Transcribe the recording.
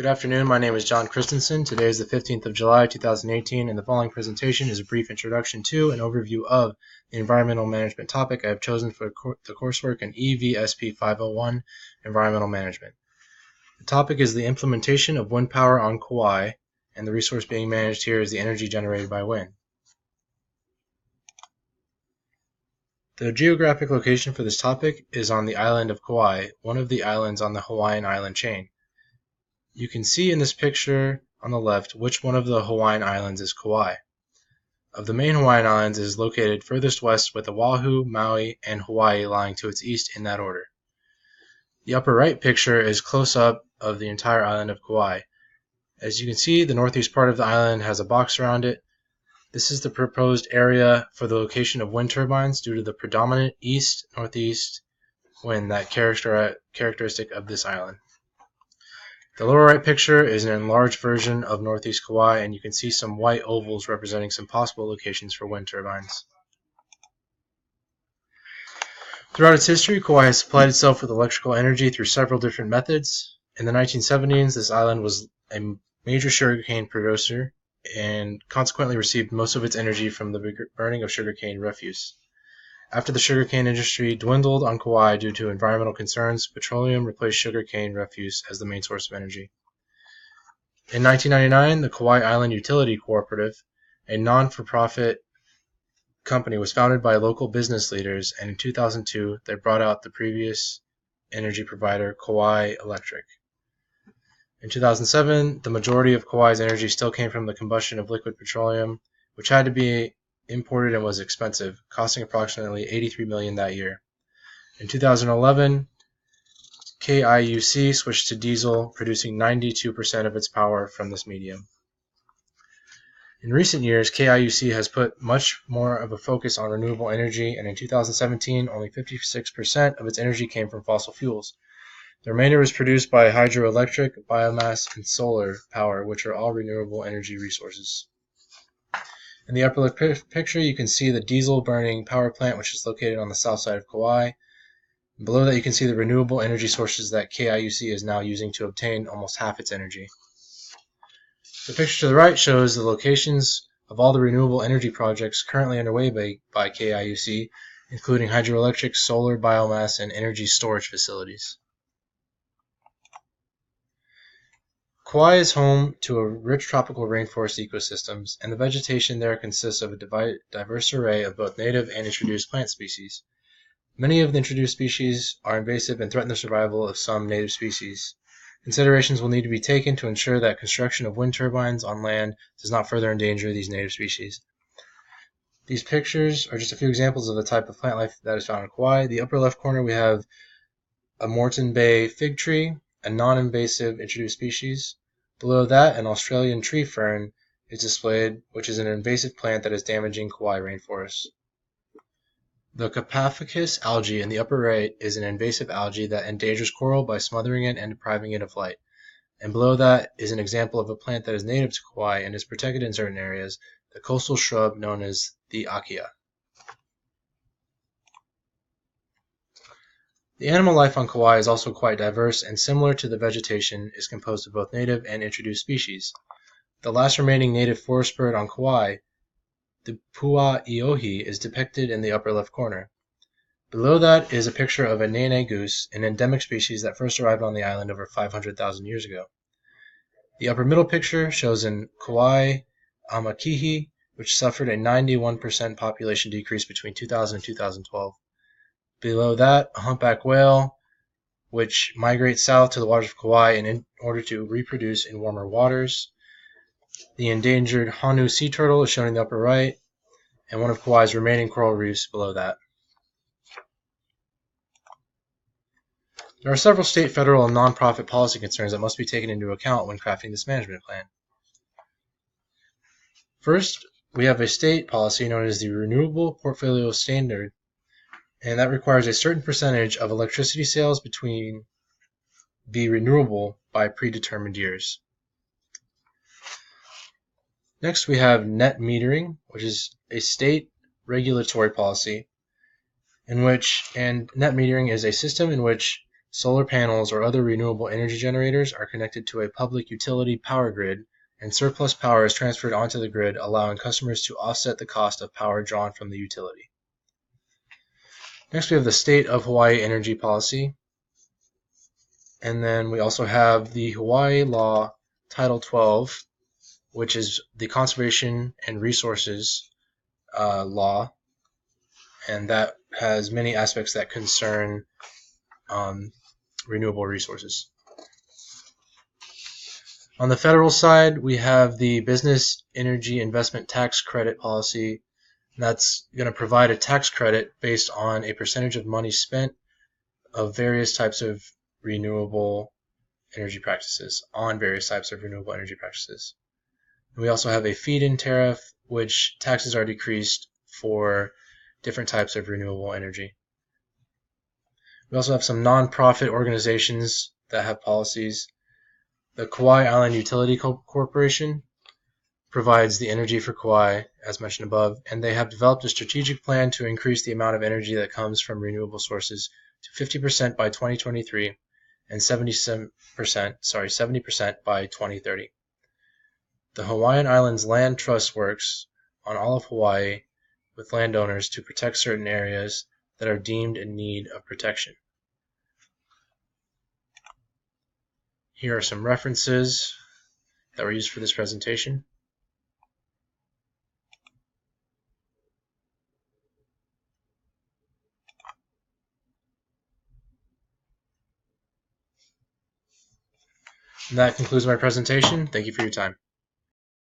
Good afternoon, my name is John Christensen. Today is the 15th of July 2018 and the following presentation is a brief introduction to and overview of the environmental management topic I have chosen for the coursework in EVSP501, Environmental Management. The topic is the implementation of wind power on Kauai, and the resource being managed here is the energy generated by wind. The geographic location for this topic is on the island of Kauai, one of the islands on the Hawaiian island chain. You can see in this picture on the left which one of the Hawaiian islands is Kauai. Of the main Hawaiian islands, it is located furthest west with Oahu, Maui, and Hawaii lying to its east in that order. The upper right picture is close-up of the entire island of Kauai. As you can see, the northeast part of the island has a box around it. This is the proposed area for the location of wind turbines due to the predominant east-northeast wind that characteristic of this island. The lower right picture is an enlarged version of northeast Kauai, and you can see some white ovals representing some possible locations for wind turbines. Throughout its history, Kauai has supplied itself with electrical energy through several different methods. In the 1970s, this island was a major sugarcane producer and consequently received most of its energy from the burning of sugarcane refuse. After the sugarcane industry dwindled on Kauai due to environmental concerns, petroleum replaced sugarcane refuse as the main source of energy. In 1999, the Kauai Island Utility Cooperative, a non-for-profit company, was founded by local business leaders, and in 2002, they brought out the previous energy provider, Kauai Electric. In 2007, the majority of Kauai's energy still came from the combustion of liquid petroleum, which had to be imported and was expensive, costing approximately $83 million that year. In 2011, KIUC switched to diesel, producing 92% of its power from this medium. In recent years, KIUC has put much more of a focus on renewable energy, and in 2017, only 56% of its energy came from fossil fuels. The remainder was produced by hydroelectric, biomass, and solar power, which are all renewable energy resources. In the upper left picture, you can see the diesel burning power plant, which is located on the south side of Kauai. Below that, you can see the renewable energy sources that KIUC is now using to obtain almost half its energy. The picture to the right shows the locations of all the renewable energy projects currently underway by KIUC, including hydroelectric, solar, biomass, and energy storage facilities. Kauai is home to a rich tropical rainforest ecosystems, and the vegetation there consists of a diverse array of both native and introduced plant species. Many of the introduced species are invasive and threaten the survival of some native species. Considerations will need to be taken to ensure that construction of wind turbines on land does not further endanger these native species. These pictures are just a few examples of the type of plant life that is found in Kauai. The upper left corner we have a Moreton Bay fig tree, a non-invasive introduced species. Below that, an Australian tree fern is displayed, which is an invasive plant that is damaging Kauai rainforests. The Capaphicus algae in the upper right is an invasive algae that endangers coral by smothering it and depriving it of light. And below that is an example of a plant that is native to Kauai and is protected in certain areas, the coastal shrub known as the acacia. The animal life on Kauai is also quite diverse, and similar to the vegetation, is composed of both native and introduced species. The last remaining native forest bird on Kauai, the pua iohi, is depicted in the upper left corner. Below that is a picture of a nene goose, an endemic species that first arrived on the island over 500,000 years ago. The upper middle picture shows an Kauai amakihi, which suffered a 91% population decrease between 2000 and 2012. Below that, a humpback whale, which migrates south to the waters of Kauai in order to reproduce in warmer waters. The endangered Honu sea turtle is shown in the upper right, and one of Kauai's remaining coral reefs below that. There are several state, federal, and non-profit policy concerns that must be taken into account when crafting this management plan. First, we have a state policy known as the Renewable Portfolio Standard, and that requires a certain percentage of electricity sales be renewable by predetermined years. Next, we have net metering, which is a state regulatory policy and net metering is a system in which Solar panels or other renewable energy generators are connected to a public utility power grid, and surplus power is transferred onto the grid, allowing customers to offset the cost of power drawn from the utility. Next, we have the State of Hawaii Energy Policy. And then we also have the Hawaii Law Title 12, which is the Conservation and Resources Law. And that has many aspects that concern renewable resources. On the federal side, we have the Business Energy Investment Tax Credit Policy. That's going to provide a tax credit based on a percentage of money spent of various types of renewable energy practices, on various types of renewable energy practices. And we also have a feed-in tariff, which taxes are decreased for different types of renewable energy. We also have some non-profit organizations that have policies. The Kauai Island Utility Corporation provides the energy for Kauai, as mentioned above, and they have developed a strategic plan to increase the amount of energy that comes from renewable sources to 50% by 2023 and 70% by 2030. The Hawaiian Islands Land Trust works on all of Hawaii with landowners to protect certain areas that are deemed in need of protection. Here are some references that were used for this presentation. And that concludes my presentation. Thank you for your time.